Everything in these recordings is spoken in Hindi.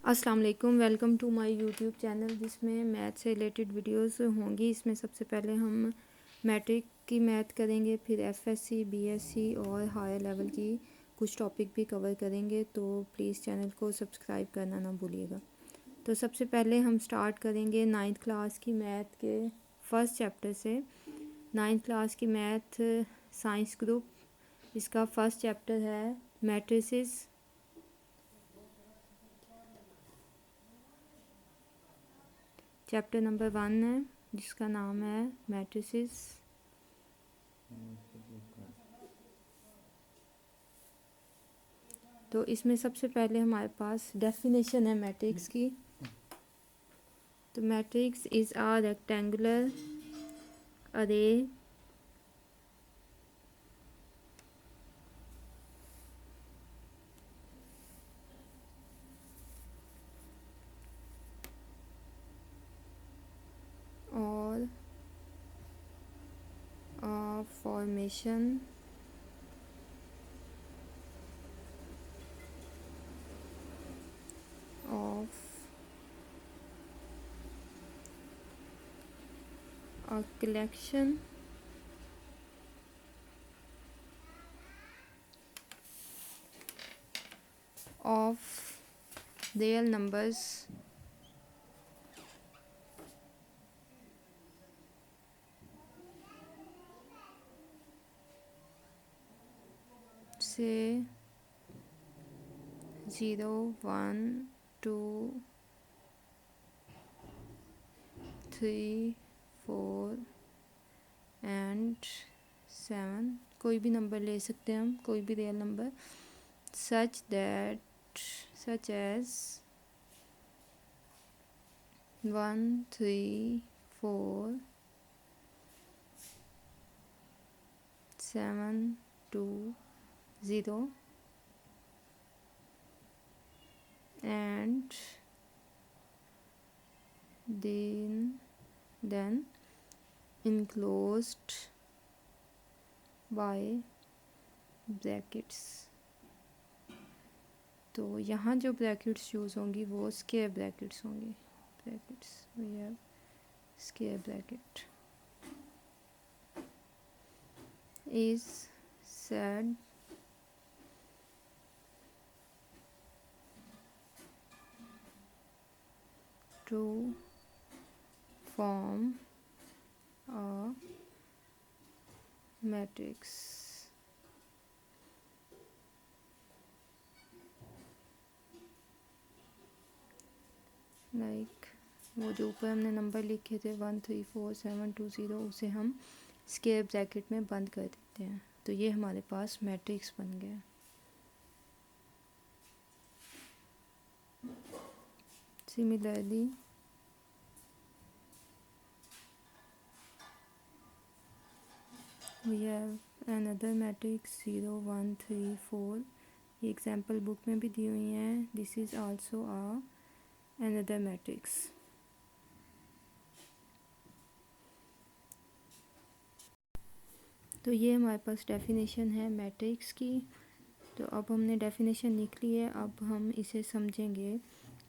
अस्सलाम वालेकुम। Welcome to my YouTube channel जिसमें मैथ से रिलेटेड वीडियोस होंगी। इसमें सबसे पहले हम मैट्रिक की मैथ करेंगे, फिर एफएससी, बीएससी और हायर लेवल की कुछ टॉपिक भी कवर करेंगे। तो प्लीज़ चैनल को सब्सक्राइब करना ना भूलिएगा। तो सबसे पहले हम स्टार्ट करेंगे 9th क्लास की मैथ के फर्स्ट चैप्टर से। 9th क्लास की मैथ साइंस ग्रुप, इसका फर्स्ट चैप्टर है मैट्रिसेस। चैप्टर नंबर 1 है जिसका नाम है मैट्रिसेस। तो इसमें सबसे पहले हमारे पास डेफिनेशन है मैट्रिक्स की। तो मैट्रिक्स इज़ आ रेक्टेंगुलर अरे और formation of a collection of real numbers say 0, 1, 2, 3, 4 and 7। कोई भी नंबर ले सकते हैं हम, कोई भी real number. such as 1, 3, 4, 7, 2, 0 and then enclosed by brackets. तो यहाँ जो ब्रैकेट्स यूज़ होंगी वो स्क्वायर ब्रैकेट्स होंगी। Brackets we have square bracket is said to form a matrix like वो जो ऊपर हमने नंबर लिखे थे 1, 3, 4, 7, 2, 0, उसे हम स्क्वायर ब्रैकेट में बंद कर देते हैं। तो ये हमारे पास मैट्रिक्स बन गया। Similarly we have another matrix 0, 1, 3, 4। ये एग्जाम्पल बुक में भी दी हुई हैं। This is also another matrix। तो ये हमारे पास डेफिनेशन है मैट्रिक्स की। तो अब हमने डेफिनेशन लिख ली है, अब हम इसे समझेंगे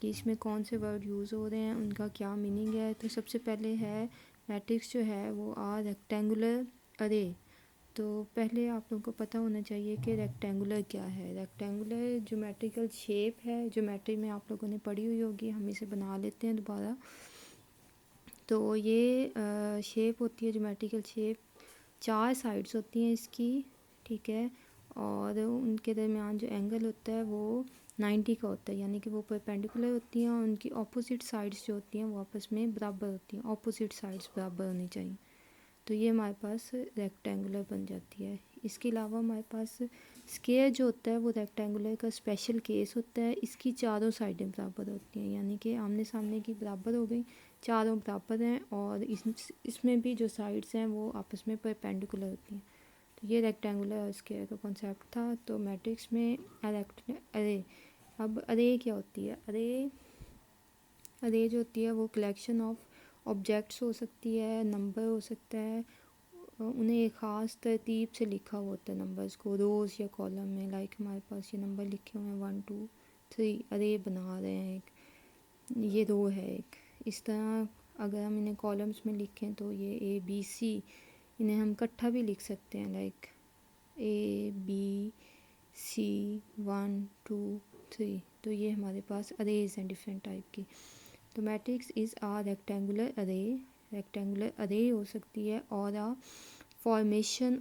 कि इसमें कौन से वर्ड यूज़ हो रहे हैं, उनका क्या मीनिंग है। तो सबसे पहले है मैट्रिक्स जो है वो रेक्टेंगुलर अरे। तो पहले आप लोगों को पता होना चाहिए कि रेक्टेंगुलर क्या है। रेक्टेंगुलर ज्योमेट्रिकल शेप है, ज्योमेट्री में आप लोगों ने पढ़ी हुई होगी। हम इसे बना लेते हैं दोबारा। तो ये शेप होती है ज्योमेट्रिकल शेप, 4 साइड्स होती हैं इसकी, ठीक है। और उनके दरमियान जो एंगल होता है वो 90 का होता है, यानी कि वो परपेंडिकुलर होती हैं और उनकी ऑपोजिट साइड्स जो होती हैं वो आपस में बराबर होती हैं। ऑपोजिट साइड्स बराबर होनी चाहिए। तो ये हमारे पास रेक्टेंगुलर बन जाती है। इसके अलावा हमारे पास स्क्वायर जो होता है वो रेक्टेंगुलर का स्पेशल केस होता है। इसकी चारों साइडें बराबर होती हैं, यानी कि आमने सामने की बराबर हो गई, चारों बराबर हैं। और इसमें भी जो साइड्स हैं वो आपस में परपेंडिकुलर होती हैं। तो ये रेक्टेंगुलर और स्क्वायर का कॉन्सेप्ट था। तो मैट्रिक्स में अरे। अब अरे क्या होती है? अरे जो होती है वो कलेक्शन ऑफ ऑब्जेक्ट्स हो सकती है, नंबर हो सकता है। उन्हें एक ख़ास तरतीब से लिखा हुआ होता है नंबर्स को, रोज़ या कॉलम में। लाइक हमारे पास ये नंबर लिखे हुए हैं 1, 2, 3, अरे बना रहे हैं एक। ये रो है एक। इस तरह अगर हम इन्हें कॉलम्स में लिखें तो ये ए बी सी, इन्हें हम इकट्ठा भी लिख सकते हैं, लाइक ए बी सी 1 2 3। तो ये हमारे पास अरेज हैं डिफरेंट टाइप की। तो matrix is a rectangular array, rectangular array हो सकती है, और a formation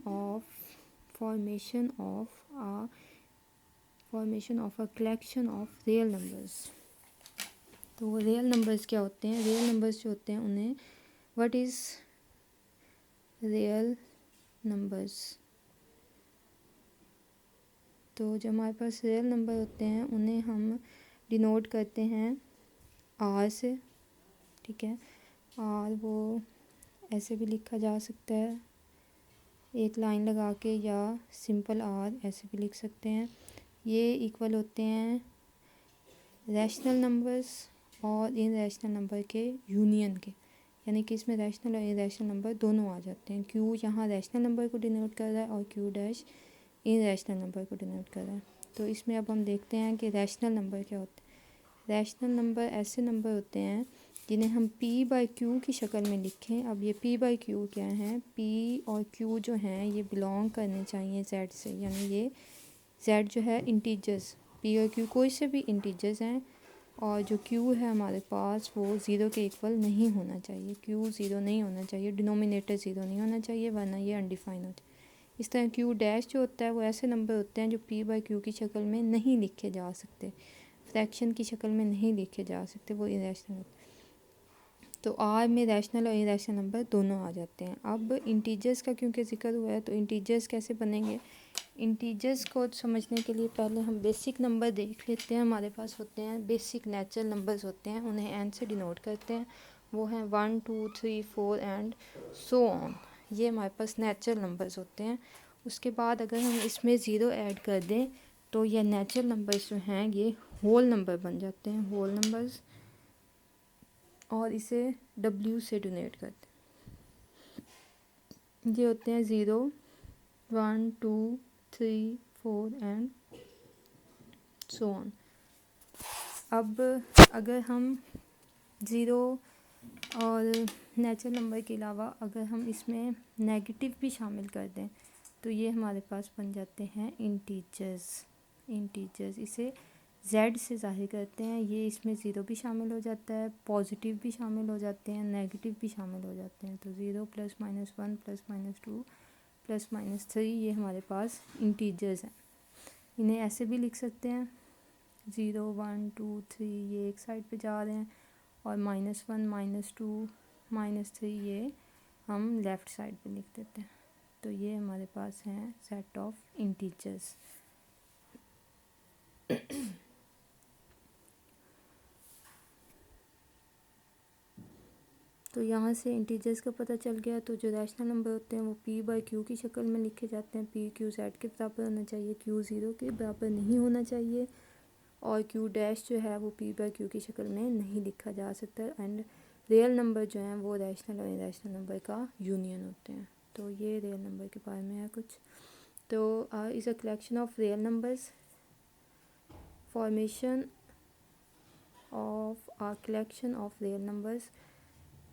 of a collection of real numbers. तो रियल नंबर्स क्या होते हैं? रियल नंबर्स जो होते हैं उन्हें, व्हाट इज़ रियल नंबर्स? तो जो हमारे पास रियल नंबर होते हैं उन्हें हम डिनोट करते हैं आर से, ठीक है। और वो ऐसे भी लिखा जा सकता है, एक लाइन लगा के, या सिंपल आर ऐसे भी लिख सकते हैं। ये इक्वल होते हैं रैशनल नंबर्स और इनरैशनल नंबर के यूनियन के, यानी कि इसमें रैशनल और इनरैशनल नंबर दोनों आ जाते हैं। क्यू यहाँ रैशनल नंबर को डिनोट कर रहा है और क्यू डैश इनरैशनल नंबर को डिनोट कर रहा है। तो इसमें अब हम देखते हैं कि रैशनल नंबर क्या होते हैं। रैशनल नंबर ऐसे नंबर होते हैं जिन्हें हम p बाई क्यू की शक्ल में लिखें। अब ये p बाई क्यू क्या है? p और q जो हैं ये बिलोंग करने चाहिए z से, यानी ये z जो है इंटीजर्स, p और q कोई से भी इंटीजर्स हैं, और जो q है हमारे पास वो ज़ीरो के इक्वल नहीं होना चाहिए। q ज़ीरो नहीं होना चाहिए, डिनोमिनेटर ज़ीरो नहीं होना चाहिए, वरना ये अनडिफाइन हो जाए। इस तरह q डैश जो होता है वो ऐसे नंबर होते हैं जो p बाई q की शक्ल में नहीं लिखे जा सकते, फ्रैक्शन की शक्ल में नहीं लिखे जा सकते, वो इरेशनल होते हैं। तो आर में रैशनल और इरेशनल नंबर दोनों आ जाते हैं। अब इंटीजर्स का क्योंकि जिक्र हुआ है, तो इंटीजर्स कैसे बनेंगे? इंटीजर्स को समझने के लिए पहले हम बेसिक नंबर देख लेते हैं। हमारे पास होते हैं बेसिक नेचुरल नंबर्स होते हैं, उन्हें एन से डिनोट करते हैं। वो हैं 1 2 3 4 एंड सो ऑन। ये हमारे पास नेचुरल नंबर्स होते हैं। उसके बाद अगर हम इसमें ज़ीरो ऐड कर दें तो ये नेचुरल नंबर्स जो हैं ये होल नंबर बन जाते हैं, होल नंबर्स, और इसे W से डिनोट करते हैं। ये होते हैं 0 1 2 3 4 एंड सो ऑन। अब अगर हम ज़ीरो और नेचुरल नंबर के अलावा अगर हम इसमें नेगेटिव भी शामिल कर दें तो ये हमारे पास बन जाते हैं इंटीजर्स इसे z से ज़ाहिर करते हैं। ये इसमें ज़ीरो भी शामिल हो जाता है, पॉजिटिव भी शामिल हो जाते हैं, नेगेटिव भी शामिल हो जाते हैं। तो 0 +-1 +-2 +-3 ये हमारे पास इंटीजर्स हैं। इन्हें ऐसे भी लिख सकते हैं 0 1 2 3 ये एक साइड पे जा रहे हैं, और -1 -2 -3 ये हम लेफ़्ट साइड पे लिख देते हैं। तो ये हमारे पास हैं सेट ऑफ इंटीजर्स। तो यहाँ से इंटीजर्स का पता चल गया। तो जो रैशनल नंबर होते हैं वो p बाई क्यू की शक्ल में लिखे जाते हैं। p q z के बराबर होना चाहिए, q ज़ीरो के बराबर नहीं होना चाहिए, और q डैश जो है वो p बाई क्यू की शक्ल में नहीं लिखा जा सकता। एंड रियल नंबर जो हैं वो रैशनल और इरेशनल नंबर का यूनियन होते हैं। तो ये रियल नंबर के बारे में है कुछ। तो is a collection of real numbers, formation of a collection of real numbers,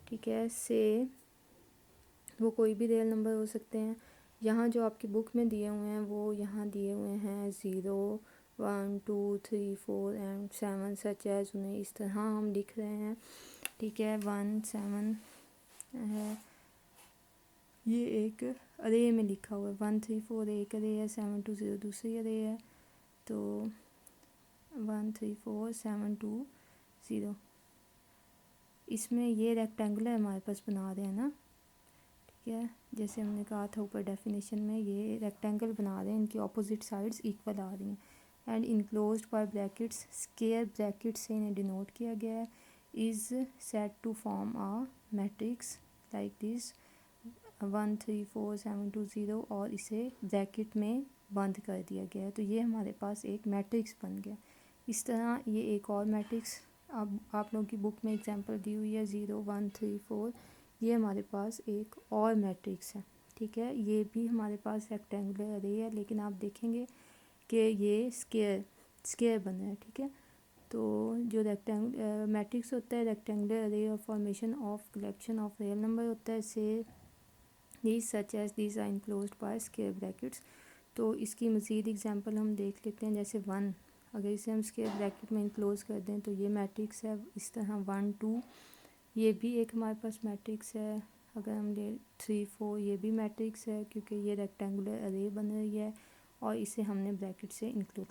ठीक है, से वो कोई भी रियल नंबर हो सकते हैं। यहाँ जो आपकी बुक में दिए हुए हैं वो यहाँ दिए हुए हैं 0 1 2 3 4 एंड 7 सच एज, उन्हें इस तरह हम लिख रहे हैं, ठीक है। 1 7 है, ये एक अरे में लिखा हुआ है। 1 3 4 एक अरे है, 7 2 0 दूसरी अरे है। तो 1 3 4 7 2 0 इसमें ये रेक्टेंगुलर हमारे पास बना रहे हैं ना, ठीक है। जैसे हमने कहा था ऊपर डेफिनेशन में, ये रेक्टेंगल बना रहे हैं, इनकी ऑपोजिट साइड्स इक्वल आ रही हैं, and enclosed by brackets, square bracket से इन्हें डिनोट किया गया है। Is set to form a matrix like this 1 3 4 7 2 0, और इसे ब्रैकेट में बंद कर दिया गया है। तो ये हमारे पास एक मैट्रिक्स बन गया। इस तरह ये एक और मैट्रिक्स, अब आप लोगों की बुक में एग्जांपल दी हुई है 0 1 3 4, ये हमारे पास एक और मैट्रिक्स है, ठीक है। ये भी हमारे पास रेक्टेंगुलर अरे है, लेकिन आप देखेंगे कि ये स्क्वायर बना है, ठीक है। तो जो मैट्रिक्स होता है rectangular array of formation of collection of real number होता है, say these such as these are enclosed by square brackets. तो इसकी मज़ीद एग्जांपल हम देख लेते हैं। जैसे 1, अगर इसे हम स्क्वायर ब्रैकेट में इनक्लोज कर दें तो ये मैट्रिक्स है। इस तरह 1 2 ये भी एक हमारे पास मैट्रिक्स है। अगर हम ले 3 4 ये भी मैट्रिक्स है, क्योंकि ये रेक्टेंगुलर अरे बन रही है और इसे हमने ब्रैकेट से इंक्लूड